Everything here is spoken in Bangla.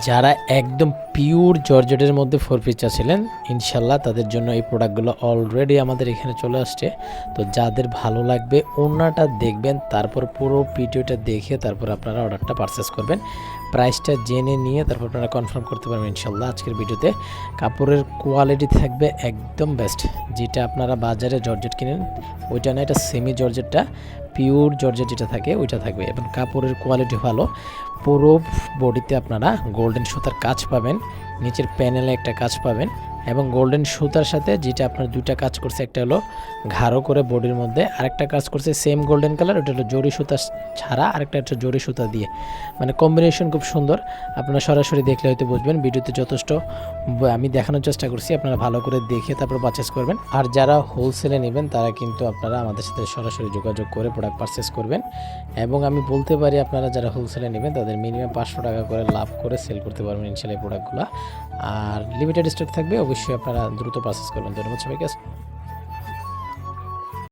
যারা একদম পিওর জর্জেটের মধ্যে 4 পিস চাচ্ছিলেন ইনশাল্লাহ তাদের জন্য এই প্রোডাক্টগুলো অলরেডি আমাদের এখানে চলে আসছে। তো যাদের ভালো লাগবে ওড়নাটা দেখবেন, তারপর পুরো ভিডিওটা দেখে তারপর আপনারা অর্ডারটা পারচেস করবেন। প্রাইসটা জেনে নিয়ে তারপর আপনারা কনফার্ম করতে পারবেন ইনশাল্লাহ। আজকের ভিডিওতে কাপড়ের কোয়ালিটি থাকবে একদম বেস্ট। যেটা আপনারা বাজারে জর্জেট কিনেন ওইটা না, এটা সেমি জর্জেটটা, পিওর জর্জেট যেটা থাকে ওইটা থাকবে এবং কাপড়ের কোয়ালিটি ভালো। পুরো বডিতে আপনারা গোল্ডেন সুতার কাজ পাবেন, নিচের প্যানেলে একটা কাজ পাবেন এবং গোল্ডেন সুতার সাথে যেটা আপনার দুইটা কাজ করছে, একটা হলো ঘাড়ো করে বডির মধ্যে, আরেকটা কাজ করছে সেম গোল্ডেন কালার, ওটা হলো জরি সুতা ছাড়া, আরেকটা হচ্ছে জরি সুতা দিয়ে, মানে কম্বিনেশন খুব সুন্দর। আপনারা সরাসরি দেখলে হয়তো বুঝবেন, ভিডিওতে যথেষ্ট আমি দেখানোর চেষ্টা করছি, আপনারা ভালো করে দেখে তারপর পারচেস করবেন। আর যারা হোলসেলে নেবেন তারা কিন্তু আপনারা আমাদের সাথে সরাসরি যোগাযোগ করে প্রোডাক্ট পারচেস করবেন। এবং আমি বলতে পারি আপনারা যারা হোলসেলে নেবেন তাদের মিনিমাম 500 টাকা করে লাভ করে সেল করতে পারবেন ইনশাল্লাহ এই প্রোডাক্টগুলো। আর লিমিটেড স্টক থাকবে, অবশ্যই আপনারা দ্রুত পারচেস করবেন। ধন্যবাদ সবাইকে।